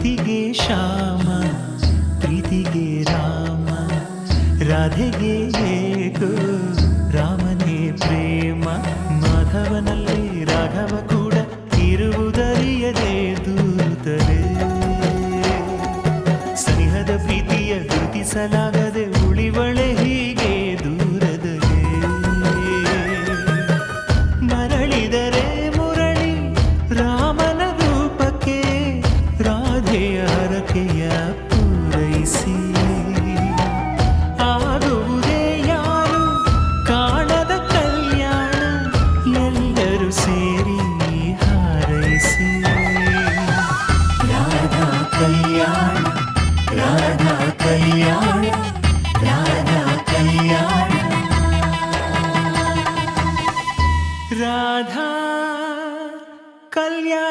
ಪ್ರೀತಿಗೆ ಶ್ಯಾಮ ಪ್ರೀತಿಗೆ ರಾಮ ರಾಧೆಗೆ ಏಕೋ ರಾಮನೇ ಪ್ರೇಮ ಮಾಧವನಲ್ಲಿ ರಾಘವ ಕೂಡ ಇರುವುದರಿಯದೆ ದೂರುತ್ತದೆ ಸ್ನೇಹದ ಪ್ರೀತಿಯ ಗುರುತಿಸಲಾಗದೆ ಉಳಿವಳೆ ಹೀಗೆ ದೂರದಲ್ಲಿ ಮರಳಿದರೆ ಮುರಳಿ ರಾಮನ ರೂಪಕ್ಕೆ ರಾಧೆಯ ಹರಕೆಯ ಪೂರೈಸಿ ಆಗುವುದೇ ಯಾರು ಕಾಣದ ಕಲ್ಯಾಣ ಎಲ್ಲರೂ ಸೇರಿ ಹಾರೈಸಿ ರಾಧಾ ಕಲ್ಯಾಣ ರಾಧಾ ಕಲ್ಯಾಣ ರಾಧಾ ಕಲ್ಯಾಣ ರಾಧಾ ಕಲ್ಯಾಣ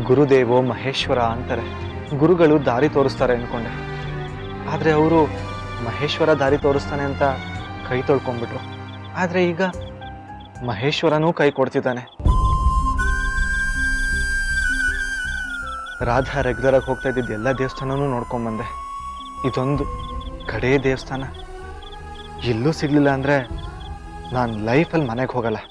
ಗುರುದೇವೋ ಮಹೇಶ್ವರ ಅಂತಾರೆ. ಗುರುಗಳು ದಾರಿ ತೋರಿಸ್ತಾರೆ ಅನ್ಕೊಂಡೆ, ಆದರೆ ಅವರು ಮಹೇಶ್ವರ ದಾರಿ ತೋರಿಸ್ತಾನೆ ಅಂತ ಕೈ ತೊಳ್ಕೊಂಡ್ಬಿಟ್ರು. ಆದರೆ ಈಗ ಮಹೇಶ್ವರನೂ ಕೈ ಕೊಡ್ತಿದ್ದಾನೆ. ರಾಧಾ ರೆಗ್ಯುಲರಾಗಿ ಹೋಗ್ತಾ ಇದ್ದಿದ್ದು ಎಲ್ಲ ದೇವಸ್ಥಾನನೂ ನೋಡ್ಕೊಂಬಂದೆ. ಇದೊಂದು ಕಡೇ ದೇವಸ್ಥಾನ ಎಲ್ಲೂ ಸಿಗ್ಲಿಲ್ಲ ಅಂದರೆ ನಾನು ಲೈಫಲ್ಲಿ ಮನೆಗೆ ಹೋಗಲ್ಲ.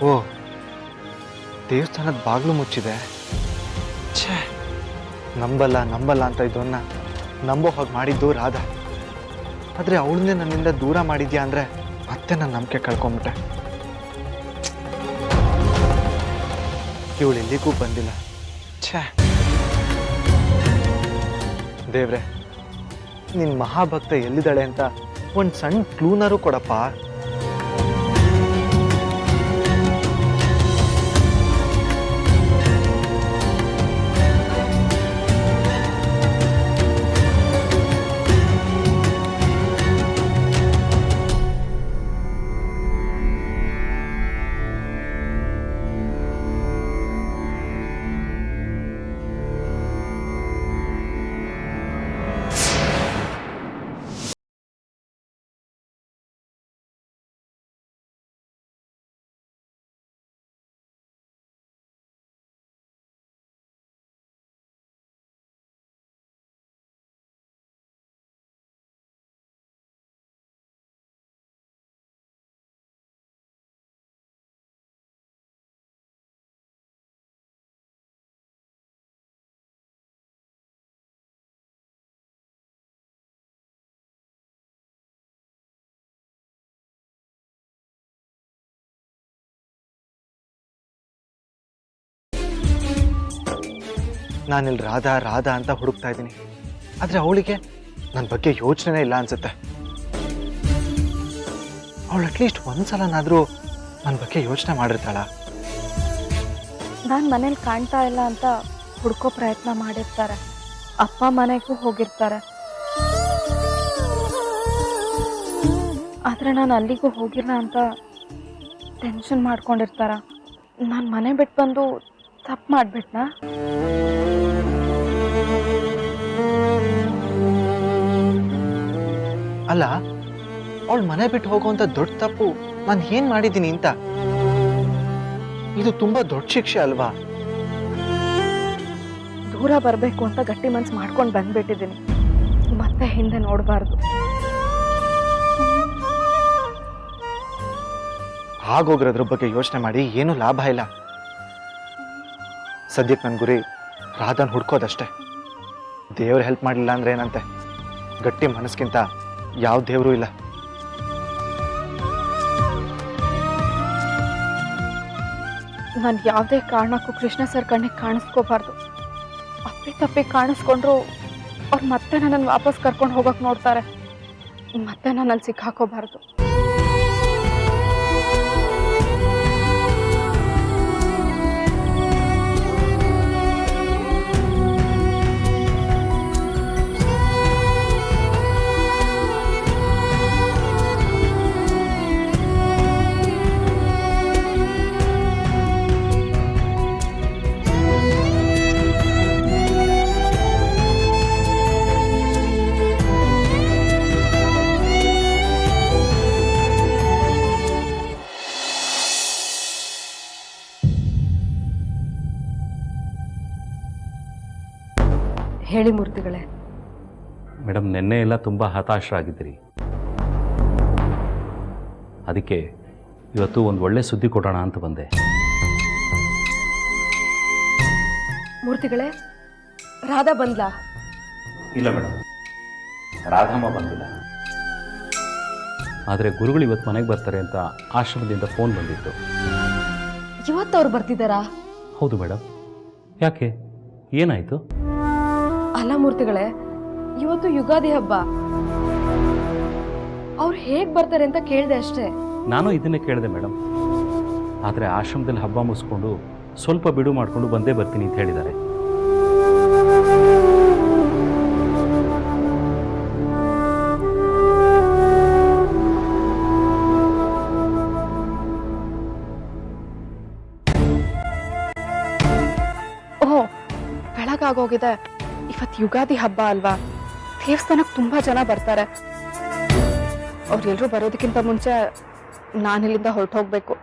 ಓ, ದೇವಸ್ಥಾನದ ಬಾಗಿಲು ಮುಚ್ಚಿದೆ. ಛೇ, ನಂಬಲ್ಲ ಅಂತ ಇದನ್ನ ನಂಬೋ ಹಾಗೆ ಮಾಡಿದ್ದು ರಾಧಾ. ಆದರೆ ಅವಳನ್ನೇ ನನ್ನಿಂದ ದೂರ ಮಾಡಿದ್ಯಾ ಅಂದರೆ ಮತ್ತೆ ನನ್ನ ನಂಬಿಕೆ ಕಳ್ಕೊಂಬಿಟ್ಟೆ. ಇವಳು ಎಲ್ಲಿಗೂ ಬಂದಿಲ್ಲ. ಛೇ ದೇವ್ರೆ, ನಿನ್ನ ಮಹಾಭಕ್ತ ಎಲ್ಲಿದ್ದಾಳೆ ಅಂತ ಒಂದು ಸಣ್ಣ ಕ್ಲೂನಾರು ಕೊಡಪ್ಪ. ನಾನಿಲ್ಲಿ ರಾಧಾ ಅಂತ ಹುಡುಕ್ತಾ ಇದ್ದೀನಿ. ಆದರೆ ಅವಳಿಗೆ ನನ್ನ ಬಗ್ಗೆ ಯೋಚನೆ ಇಲ್ಲ ಅನ್ಸುತ್ತೆ. ಅವಳು ಅಟ್ಲೀಸ್ಟ್ ಒಂದ್ಸಲನಾದರೂ ನನ್ನ ಬಗ್ಗೆ ಯೋಚನೆ ಮಾಡಿರ್ತಾಳ. ನಾನು ಮನೇಲಿ ಕಾಣ್ತಾ ಇಲ್ಲ ಅಂತ ಹುಡ್ಕೋ ಪ್ರಯತ್ನ ಮಾಡಿರ್ತಾರೆ. ಅಪ್ಪ ಮನೆಗೂ ಹೋಗಿರ್ತಾರೆ. ಆದರೆ ನಾನು ಅಲ್ಲಿಗೂ ಹೋಗಿಲ್ಲ ಅಂತ ಟೆನ್ಷನ್ ಮಾಡ್ಕೊಂಡಿರ್ತಾರ. ನಾನು ಮನೆ ಬಿಟ್ಟು ಬಂದು ತಪ್ಪು ಮಾಡಿಬಿಟ್ನಾ? ಅಲ್ಲ, ಅವಳು ಮನೆ ಬಿಟ್ಟು ಹೋಗುವಂತ ದೊಡ್ಡ ತಪ್ಪು ನಾನು ಏನ್ ಮಾಡಿದ್ದೀನಿ ಅಂತ. ಇದು ತುಂಬಾ ದೊಡ್ಡ ಶಿಕ್ಷೆ ಅಲ್ವಾ? ದೂರ ಬರಬೇಕು ಅಂತ ಗಟ್ಟಿ ಮನ್ಸು ಮಾಡ್ಕೊಂಡು ಬಂದ್ಬಿಟ್ಟಿದ್ದೀನಿ. ಮತ್ತೆ ಹಿಂದೆ ನೋಡಬಾರ್ದು. ಆಗೋಗ್ರದ್ರ ಬಗ್ಗೆ ಯೋಚನೆ ಮಾಡಿ ಏನೂ ಲಾಭ ಇಲ್ಲ. ಸದ್ಯಕ್ಕೆ ನನ್ನ ಗುರಿ ರಾಧಾನ್ ಹುಡ್ಕೋದಷ್ಟೇ. ದೇವ್ರು ಹೆಲ್ಪ್ ಮಾಡಲಿಲ್ಲ ಅಂದ್ರೆ ಏನಂತೆ, ಗಟ್ಟಿ ಮನಸ್ಸಿಗಿಂತ ಯಾವ ದೇವರು ಇಲ್ಲ. ನಾನು ಯಾವುದೇ ಕಾರಣಕ್ಕೂ ಕೃಷ್ಣ ಸರ್ ಕಣ್ಣಿಗೆ ಕಾಣಿಸ್ಕೋಬಾರ್ದು. ಅಪ್ಪಿ ಕಾಣಿಸ್ಕೊಂಡ್ರು ಅವ್ರು ಮತ್ತೆ ನನ್ನನ್ನು ವಾಪಸ್ ಕರ್ಕೊಂಡು ಹೋಗೋಕೆ ನೋಡ್ತಾರೆ. ಮತ್ತೆ ನನ್ನಲ್ಲಿ ಸಿಕ್ಕಾಕೋಬಾರ್ದು. ಹೇಳಿ ಮೂರ್ತಿಗಳೇ. ಮೇಡಮ್, ನಿನ್ನೆ ಎಲ್ಲ ತುಂಬ ಹತಾಶರಾಗಿದ್ದೀರಿ. ಅದಕ್ಕೆ ಇವತ್ತು ಒಂದು ಒಳ್ಳೆ ಸುದ್ದಿ ಕೊಡೋಣ ಅಂತ ಬಂದೆ. ಮೂರ್ತಿಗಳೇ, ರಾಧಾ ಬಂದ್ಲಾ? ಇಲ್ಲ ಮೇಡಮ್, ರಾಧಮ್ಮ ಬಂದಿಲ್ಲ. ಆದರೆ ಗುರುಗಳು ಇವತ್ತು ಮನೆಗೆ ಬರ್ತಾರೆ ಅಂತ ಆಶ್ರಮದಿಂದ ಫೋನ್ ಬಂದಿತ್ತು. ಇವತ್ತು ಅವ್ರು ಬರ್ತಿದ್ದಾರಾ? ಹೌದು ಮೇಡಮ್. ಯಾಕೆ, ಏನಾಯಿತು? ಅಲ್ಲ ಮೂರ್ತಿಗಳೇ, ಇವತ್ತು ಯುಗಾದಿ ಹಬ್ಬ. ಅವ್ರು ಹೇಗೆ ಬರ್ತಾರೆ ಅಂತ ಕೇಳಿದೆ ಅಷ್ಟೇ. ನಾನು ಇದನ್ನೇ ಕೇಳಿದೆ ಮೇಡಮ್. ಆದರೆ ಆಶ್ರಮದಲ್ಲಿ ಹಬ್ಬ ಮುಗಿಸ್ಕೊಂಡು ಸ್ವಲ್ಪ ಬಿಡು ಮಾಡಿಕೊಂಡು ಬಂದೇ ಬರ್ತೀನಿ ಅಂತ ಹೇಳಿದ್ದಾರೆ. ಓಹ್, ಬೆಳಗಾಗೋಗಿದೆ. ಇವತ್ತು ಯುಗಾದಿ ಹಬ್ಬ ಅಲ್ವಾ? ದೇವಸ್ಥಾನಕ್ಕೆ ತುಂಬಾ ಜನ ಬರ್ತಾರೆ. ಅವ್ರೆಲ್ಲರೂ ಬರೋದಕ್ಕಿಂತ ಮುಂಚೆ ನಾನಿಲ್ಲಿಂದ ಹೊರಟೋಗ್ಬೇಕು.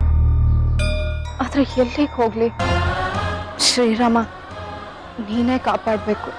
ಆದ್ರೆ ಎಲ್ಲಿಗೆ ಹೋಗ್ಲಿ? ಶ್ರೀರಾಮ, ನೀನೇ ಕಾಪಾಡಬೇಕು.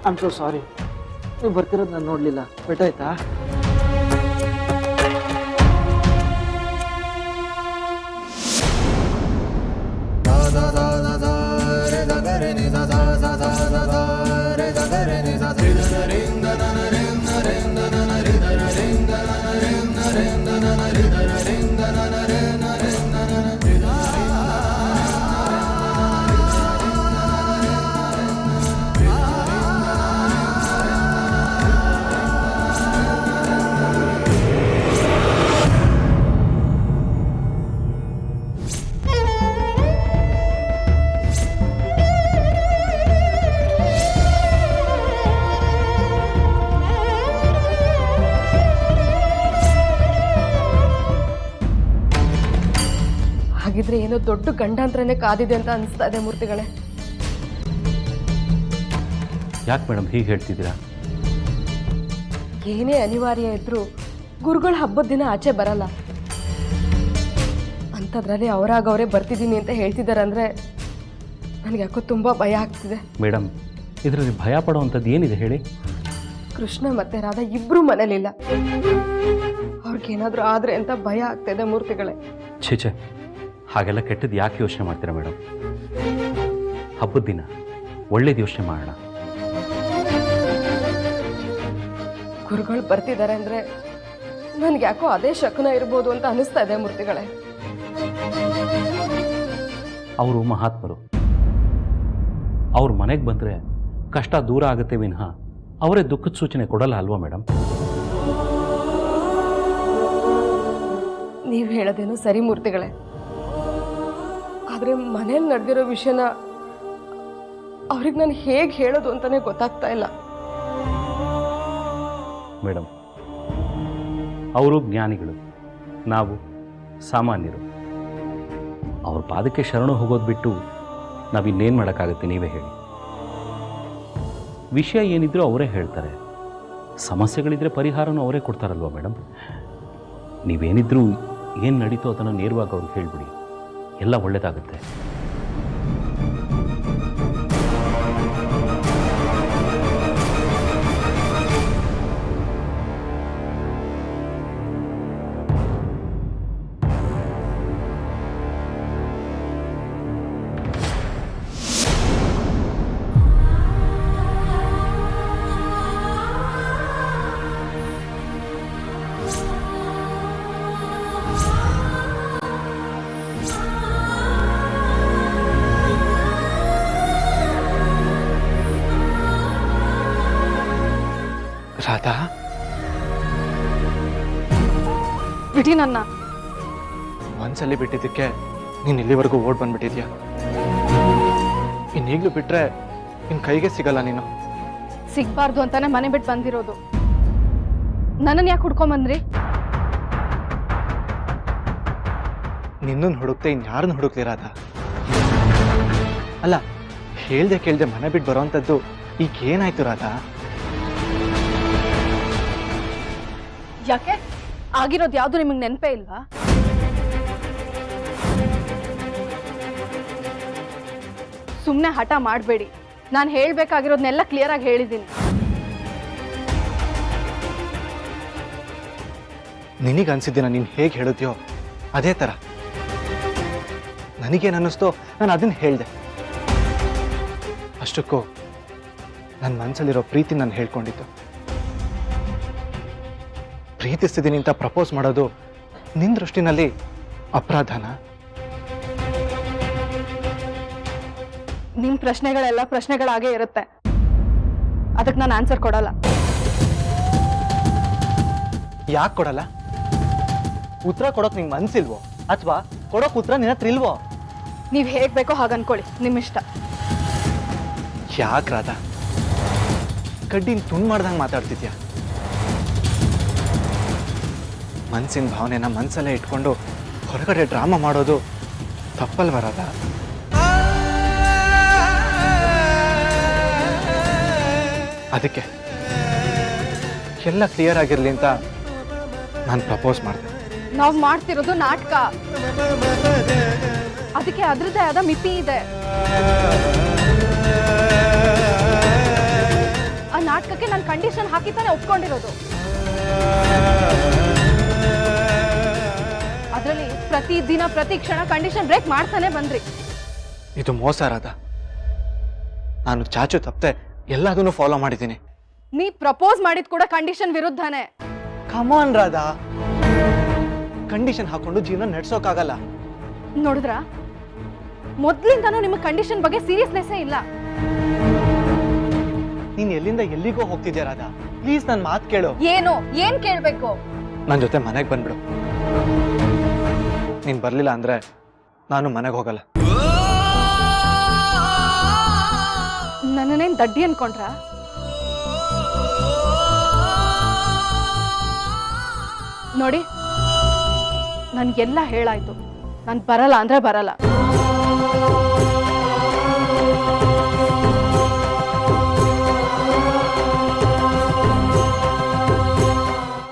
I'm so sorry. ನೀವು ಬರ್ತಿರೋದು ನಾನು ನೋಡಲಿಲ್ಲ. ಬಿಟ್ಟಾಯ್ತಾ? ಹಾಗಿದ್ರೆ ಏನೋ ದೊಡ್ಡ ಗಂಡಾಂತರನೇ ಕಾದಿದೆ ಅಂತ ಅನಿಸ್ತಾ ಇದೆ ಮೂರ್ತಿಗಳೇ. ಯಾಕೆ ಮೇಡಮ್ ಹೀಗೆ ಹೇಳ್ತಿದ್ದೀರಾ? ಏನೇ ಅನಿವಾರ್ಯ ಇದ್ರೂ ಗುರುಗಳ ಹಬ್ಬದ ದಿನ ಆಚೆ ಬರಲ್ಲ. ಅಂಥದ್ರಲ್ಲಿ ಅವರೇ ಬರ್ತಿದ್ದೀನಿ ಅಂತ ಹೇಳ್ತಿದ್ದಾರಂದ್ರೆ ನನಗೆ ಯಾಕೋ ತುಂಬ ಭಯ ಆಗ್ತಿದೆ. ಮೇಡಮ್, ಇದರಲ್ಲಿ ಭಯ ಪಡೋವಂಥದ್ದು ಏನಿದೆ ಹೇಳಿ? ಕೃಷ್ಣ ಮತ್ತೆ ರಾಧಾ ಇಬ್ಬರೂ ಮನೇಲಿಲ್ಲ. ಅವ್ರಿಗೇನಾದರೂ ಆದರೆ ಅಂತ ಭಯ ಆಗ್ತಿದೆ ಮೂರ್ತಿಗಳೇ. ಛೇ, ಹಾಗೆಲ್ಲ ಕೆಟ್ಟದ್ದು ಯಾಕೆ ಯೋಚನೆ ಮಾಡ್ತೀರಾ ಮೇಡಮ್? ಹಬ್ಬದ ದಿನ ಒಳ್ಳೇದು ಯೋಚನೆ ಮಾಡೋಣ. ಗುರುಗಳು ಬರ್ತಿದ್ದಾರೆ ಅಂದರೆ ನನಗೆ ಯಾಕೋ ಅದೇ ಶಕುನ ಇರ್ಬೋದು ಅಂತ ಅನಿಸ್ತಾ ಇದೆ ಮೂರ್ತಿಗಳೇ. ಅವರು ಮಹಾತ್ಮರು. ಅವ್ರ ಮನೆಗೆ ಬಂದರೆ ಕಷ್ಟ ದೂರ ಆಗುತ್ತೆ ವಿನಃ ಅವರೇ ದುಃಖದ ಸೂಚನೆ ಕೊಡಲ್ಲ ಅಲ್ವಾ ಮೇಡಮ್? ನೀವು ಹೇಳೋದೇನೋ ಸರಿ ಮೂರ್ತಿಗಳೇ, ಆದರೆ ಮನೇಲಿ ನಡೆದಿರೋ ವಿಷಯನ ಅವ್ರಿಗೆ ನಾನು ಹೇಗೆ ಹೇಳೋದು ಅಂತಲೇ ಗೊತ್ತಾಗ್ತಾ ಇಲ್ಲ. ಮೇಡಮ್, ಅವರು ಜ್ಞಾನಿಗಳು, ನಾವು ಸಾಮಾನ್ಯರು. ಅವ್ರ ಪಾದಕ್ಕೆ ಶರಣು ಹೋಗೋದು ಬಿಟ್ಟು ನಾವಿನ್ನೇನು ಮಾಡೋಕ್ಕಾಗುತ್ತೆ ನೀವೇ ಹೇಳಿ. ವಿಷಯ ಏನಿದ್ರೂ ಅವರೇ ಹೇಳ್ತಾರೆ, ಸಮಸ್ಯೆಗಳಿದ್ರೆ ಪರಿಹಾರನೂ ಅವರೇ ಕೊಡ್ತಾರಲ್ವ ಮೇಡಮ್. ನೀವೇನಿದ್ರೂ ಏನು ನಡೀತೋ ಅದನ್ನು ನೇರವಾಗಿ ಅವ್ರಿಗೆ ಹೇಳಿಬಿಡಿ, ಎಲ್ಲ ಒಳ್ಳೆಯದಾಗುತ್ತೆ. ರಾಧಾ, ಬಿಡಿ ನನ್ನ. ಒಂದ್ಸಲಿ ಬಿಟ್ಟಿದ್ದಕ್ಕೆ ನೀನು ಇಲ್ಲಿವರೆಗೂ ಓಡ್ ಬಂದ್ಬಿಟ್ಟಿದ್ಯಾ. ಇನ್ನೀಗ್ಲೂ ಬಿಟ್ರೆ ನಿನ್ ಕೈಗೆ ಸಿಗಲ್ಲ ನೀನು. ಸಿಗ್ಬಾರ್ದು ಅಂತಾನೆ ಮನೆ ಬಿಟ್ಟು ಬಂದಿರೋದು. ನನ್ನನ್ನು ಯಾಕೆ ಹುಡ್ಕೊಂಬಂದ್ರಿ? ನಿನ್ನನ್ನು ಹುಡುಕ್ತೆ ಇನ್ಯಾರನ್ನು ಹುಡುಕ್ಲಿ ರಾಧಾ? ಅಲ್ಲ, ಹೇಳ್ದೆ ಕೇಳ್ದೆ ಮನೆ ಬಿಟ್ಟು ಬರೋವಂಥದ್ದು ಈಗ ಏನಾಯ್ತು ರಾಧಾ? ಯಾಕೆ ಆಗಿರೋದು ಯಾವುದು ನಿಮಗೆ ನೆನಪೇ ಇಲ್ವಾ? ಸುಮ್ಮನೆ ಹಠ ಮಾಡಬೇಡಿ. ನಾನು ಹೇಳ್ಬೇಕಾಗಿರೋದನ್ನೆಲ್ಲ ಕ್ಲಿಯರ್ ಆಗಿ ಹೇಳಿದ್ದೀನಿ. ನಿನಗನ್ಸಿದ್ದೀನ ನೀನು ಹೇಗೆ ಹೇಳಿದ್ಯೋ ಅದೇ ಥರ ನನಗೇನು ಅನ್ನಿಸ್ತೋ ನಾನು ಅದನ್ನು ಹೇಳಿದೆ. ಅಷ್ಟಕ್ಕೂ ನನ್ನ ಮನಸ್ಸಲ್ಲಿರೋ ಪ್ರೀತಿ ನಾನು ಹೇಳ್ಕೊಂಡಿದ್ದು. ಪ್ರೀತಿಸ್ತಿದ್ದೀನಿ ಅಂತ ಪ್ರಪೋಸ್ ಮಾಡೋದು ನಿನ್ನ ದೃಷ್ಟಿನಲ್ಲಿ ಅಪರಾಧನ? ನಿಮ್ಮ ಪ್ರಶ್ನೆಗಳೆಲ್ಲ ಪ್ರಶ್ನೆಗಳಾಗೇ ಇರುತ್ತೆ. ಅದಕ್ಕೆ ನಾನು ಆನ್ಸರ್ ಕೊಡಲ್ಲ. ಯಾಕೆ ಕೊಡಲ್ಲ? ಉತ್ತರ ಕೊಡೋಕೆ ನಿಂಗೆ ಮನ್ಸಿಲ್ವೋ ಅಥವಾ ಕೊಡೋಕೆ ಉತ್ತರ ನಿನ್ನ ಹತ್ರ ಇಲ್ವೋ? ನೀವು ಹೇಗೆ ಬೇಕೋ ಹಾಗೆ ಅನ್ಕೊಳ್ಳಿ, ನಿಮ್ಮಿಷ್ಟ. ಯಾಕೆ ರಾಧಾ ಕಡ್ಡಿನ ತುಂಡು ಮಾಡ್ದಂಗೆ ಮಾತಾಡ್ತಿದ್ಯಾ? ಮನ್ಸಿನ ಭಾವನೆನ ಮನಸ್ಸಲ್ಲೇ ಇಟ್ಕೊಂಡು ಹೊರಗಡೆ ಡ್ರಾಮಾ ಮಾಡೋದು ತಪ್ಪಲ್ವ ರಾಧಾ? ಅದಕ್ಕೆ ಎಲ್ಲ ಕ್ಲಿಯರ್ ಆಗಿರಲಿ ಅಂತ ನಾನು ಪ್ರಪೋಸ್ ಮಾಡಿದೆ. ನಾವು ಮಾಡ್ತಿರೋದು ನಾಟಕ. ಅದಕ್ಕೆ ಅದ್ರದ್ದೇ ಆದ ಮಿತಿ ಇದೆ. ಆ ನಾಟಕಕ್ಕೆ ನಾನು ಕಂಡೀಷನ್ ಹಾಕಿ ತಾನೆ ಒಪ್ಕೊಂಡಿರೋದು. ಅದರಲ್ಲಿ ಪ್ರತಿ ದಿನ ಪ್ರತಿ ಕ್ಷಣ ಕಂಡೀಷನ್ ಬ್ರೇಕ್ ಮಾಡ್ತಾನೆ ಬಂದ್ರಿ. ಇದು ಮೋಸ ರಾಧಾ. ನಾನು ಚಾಚು ತಪ್ಪದೆ ಎಲ್ಲದನ್ನು ಫಾಲೋ ಮಾಡಿದ್ದೀನಿ. ನೀ ಪ್ರಪೋಸ್ ಮಾಡಿದ್ ಕೂಡ ಕಂಡೀಷನ್ ವಿರುದ್ಧನೇ. ಕಮಾನ್ ರಾಧಾ, ಕಂಡೀಷನ್ ಹಾಕೊಂಡು ಜೀವನ ನಡೆಸೋಕ್ಕಾಗಲ್ಲ. ನೋಡಿದ್ರ, ಮೊದ್ಲಿಂದಾನು ನಿಮಗೆ ಕಂಡೀಷನ್ ಬಗ್ಗೆ ಸೀರಿಯಸ್ನೆಸ್ಸೇ ಇಲ್ಲ. ನೀನ್ ಎಲ್ಲಿಂದ ಎಲ್ಲಿಗೋ ಹೋಗ್ತಿದ್ಯಾ ರಾಧಾ? ಪ್ಲೀಸ್ ನನ್ನ ಮಾತು ಕೇಳು. ಏನ್ ಕೇಳ್ಬೇಕು? ನನ್ನ ಜೊತೆ ಮನೆಗೆ ಬಂದ್ಬಿಡು. ನೀನ್ ಬರ್ಲಿಲ್ಲ ಅಂದ್ರೆ ನಾನು ಮನೆಗೆ ಹೋಗಲ್ಲ. ನನ್ನನ್ನೇನ್ ದಡ್ಡಿ ಅನ್ಕೊಂಡ್ರ? ನೋಡಿ, ನನ್ಗೆಲ್ಲ ಹೇಳಾಯ್ತು. ನಾನು ಬರಲ್ಲ ಅಂದ್ರೆ ಬರಲ್ಲ.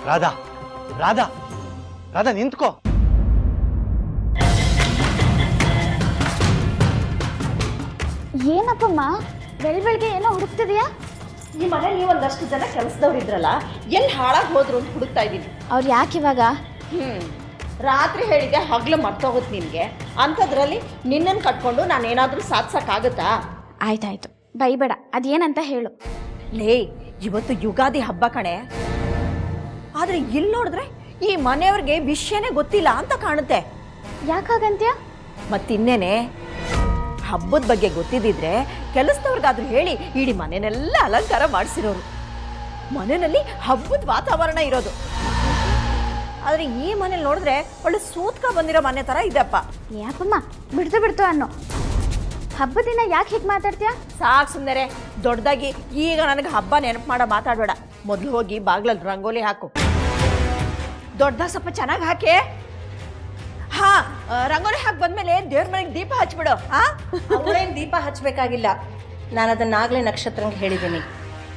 ರಾಧಾ ರಾಧಾ ರಾಧಾ ನಿಂತ್ಕೋ. ಏನಪ್ಪಮ್ಮ ಬೆಳಗ್ಗೆ ಏನೋ ಹುಡುಕ್ತಿದ್ಯಾ? ಈ ಮನೇಲಿ ನೀವೊಂದಷ್ಟು ಜನ ಕೆಲಸದವ್ರು ಇದ್ರಲ್ಲ, ಎಲ್ಲಿ ಹಾಳಾಗಿ ಹೋದ್ರು ಅಂತ ಹುಡುಕ್ತಾ ಇದ್ದೀನಿ. ಅವ್ರು ಯಾಕೆ ಇವಾಗ? ರಾತ್ರಿ ಹೇಳಿದೆ ಹಗ್ಲು ಮರ್ತೋಗುತ್ತೆ ನಿನಗೆ. ಅಂಥದ್ರಲ್ಲಿ ನಿನ್ನನ್ನು ಕಟ್ಕೊಂಡು ನಾನೇನಾದರೂ ಸಾಧಿಸೋಕ್ಕಾಗುತ್ತಾ? ಆಯ್ತಾಯ್ತು, ಬೈಬೇಡ. ಅದೇನಂತ ಹೇಳು. ಲೇ, ಇವತ್ತು ಯುಗಾದಿ ಹಬ್ಬ ಕಣೆ. ಆದರೆ ಇಲ್ಲಿ ನೋಡಿದ್ರೆ ಈ ಮನೆಯವ್ರಿಗೆ ವಿಷಯನೇ ಗೊತ್ತಿಲ್ಲ ಅಂತ ಕಾಣುತ್ತೆ. ಯಾಕಾಗಂತ್ಯ? ಮತ್ತಿನ್ನೇನೆ, ಹಬ್ಬದ ಬಗ್ಗೆ ಗೊತ್ತಿದ್ದಿದ್ರೆ ಕೆಲಸದವ್ರಿಗಾದ್ರೂ ಹೇಳಿ ಇಡೀ ಮನೆಯನ್ನೆಲ್ಲ ಅಲಂಕಾರ ಮಾಡಿಸಿರೋರು. ಮನೆಯಲ್ಲಿ ಹಬ್ಬದ ವಾತಾವರಣ ಇರೋದು. ಆದರೆ ಈ ಮನೇಲಿ ನೋಡಿದ್ರೆ ಒಳ್ಳೆ ಸೂತ್ಕ ಬಂದಿರೋ ಮನೆ ಥರ ಇದೆಪ್ಪ. ಯಾಕಮ್ಮ ಬಿಡ್ತು ಅನ್ನೋ. ಹಬ್ಬದ ದಿನ ಯಾಕೆ ಹೀಗೆ ಮಾತಾಡ್ತೀಯಾ? ಸಾಕು ಸುಮ್ಮನೆ. ದೊಡ್ಡದಾಗಿ ಈಗ ನನಗೆ ಹಬ್ಬ ನೆನಪು ಮಾಡೋ ಮಾತಾಡಬೇಡ. ಮೊದಲು ಹೋಗಿ ಬಾಗ್ಲಲ್ಲಿ ರಂಗೋಲಿ ಹಾಕು. ದೊಡ್ಡದಾಗ ಸ್ವಲ್ಪ ಚೆನ್ನಾಗಿ ಹಾಕಿ. ಹಾ ರಂಗೋಲಿ ಹಾಕಿ ಬಂದ್ಮೇಲೆ ದೇವ್ರ ಮನೆಗೆ ದೀಪ ಹಚ್ಬಿಡು. ಹಾ ಅವಳೇನು ದೀಪ ಹಚ್ಚಬೇಕಾಗಿಲ್ಲ, ನಾನು ಅದನ್ನಾಗಲೇ ನಕ್ಷತ್ರಂಗೆ ಹೇಳಿದ್ದೀನಿ.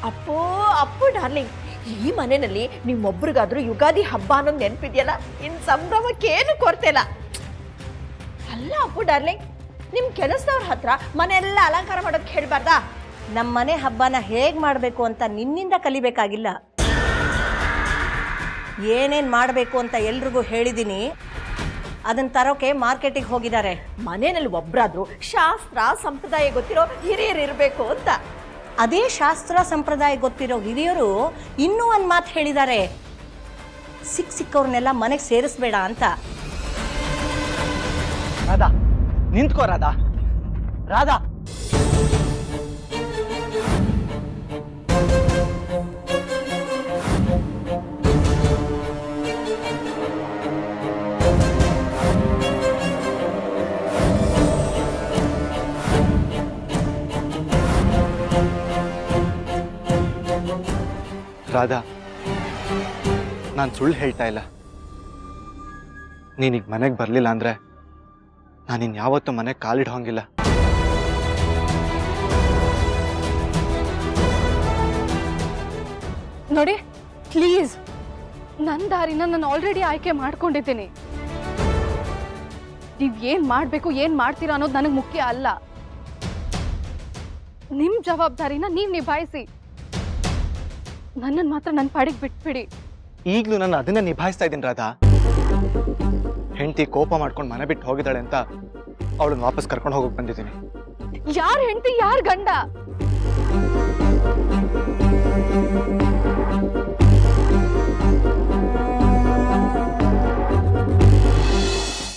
ಅಪ್ಪೋ ಅಪ್ಪು ಡಾರ್ಲಿಂಗ್, ಈ ಮನೆಯಲ್ಲಿ ನಿಮ್ಮೊಬ್ರಿಗಾದ್ರೂ ಯುಗಾದಿ ಹಬ್ಬ ಅನ್ನೋದು ನೆನಪಿದೆಯಲ್ಲ, ಇನ್ನು ಸಂಭ್ರಮಕ್ಕೆ ಏನು ಕೊರತೆ ಇಲ್ಲ. ಅಲ್ಲ ಅಪ್ಪು ಡಾರ್ಲಿಂಗ್, ನಿಮ್ಮ ಕೆಲಸದವ್ರ ಹತ್ರ ಮನೆಯೆಲ್ಲ ಅಲಂಕಾರ ಮಾಡೋಕೆ ಹೇಳ್ಬಾರ್ದಾ? ನಮ್ಮ ಮನೆ ಹಬ್ಬನ ಹೇಗೆ ಮಾಡಬೇಕು ಅಂತ ನಿನ್ನಿಂದ ಕಲಿಬೇಕಾಗಿಲ್ಲ. ಏನೇನು ಮಾಡಬೇಕು ಅಂತ ಎಲ್ರಿಗೂ ಹೇಳಿದ್ದೀನಿ. ಅದನ್ನ ತರೋಕೆ ಮಾರ್ಕೆಟಿಗೆ ಹೋಗಿದ್ದಾರೆ. ಮನೆಯಲ್ಲಿ ಒಬ್ರಾದ್ರೂ ಶಾಸ್ತ್ರ ಸಂಪ್ರದಾಯ ಗೊತ್ತಿರೋ ಹಿರಿಯರು ಇರಬೇಕು ಅಂತ. ಅದೇ ಶಾಸ್ತ್ರ ಸಂಪ್ರದಾಯ ಗೊತ್ತಿರೋ ಹಿರಿಯರು ಇನ್ನೂ ಒಂದು ಮಾತು ಹೇಳಿದ್ದಾರೆ, ಸಿಕ್ಕವ್ರನ್ನೆಲ್ಲ ಮನೆಗೆ ಸೇರಿಸ್ಬೇಡ ಅಂತ. ರಾಧಾ ನಿಂತ್ಕೋ. ರಾಧಾ ರಾಧಾ ರಾಧಾ, ನಾನು ಸುಳ್ಳು ಹೇಳ್ತಾ ಇಲ್ಲ. ನೀನೀಗ ಮನೆಗೆ ಬರಲಿಲ್ಲ ಅಂದರೆ ನಾನಿನ್ ಯಾವತ್ತೂ ಮನೆಗೆ ಕಾಲಿಡೋಂಗಿಲ್ಲ. ನೋಡಿ ಪ್ಲೀಸ್, ನನ್ನ ದಾರಿನ ನಾನು ಆಲ್ರೆಡಿ ಆಯ್ಕೆ ಮಾಡ್ಕೊಂಡಿದ್ದೀನಿ. ನೀವು ಏನು ಮಾಡಬೇಕು ಏನು ಮಾಡ್ತೀರಾ ಅನ್ನೋದು ನನಗೆ ಮುಖ್ಯ ಅಲ್ಲ. ನಿಮ್ಮ ಜವಾಬ್ದಾರಿನ ನೀವು ನಿಭಾಯಿಸಿ, ನನ್ನನ್ನು ಮಾತ್ರ ನನ್ನ ಪಾಡಿಗೆ ಬಿಟ್ಬಿಡಿ. ಈಗಲೂ ನಾನು ಅದನ್ನ ನಿಭಾಯಿಸ್ತಾ ಇದ್ದೀನಿ ರಾಧಾ. ಹೆಂಡತಿ ಕೋಪ ಮಾಡ್ಕೊಂಡು ಮನೆ ಬಿಟ್ಟು ಹೋಗಿದ್ದಾಳೆ ಅಂತ ಅವಳನ್ನ ವಾಪಸ್ ಕರ್ಕೊಂಡು ಹೋಗಕ್ಕೆ ಬಂದಿದ್ದೀನಿ. ಯಾರ್ ಹೆಂಡತಿ ಯಾರ್ ಗಂಡ?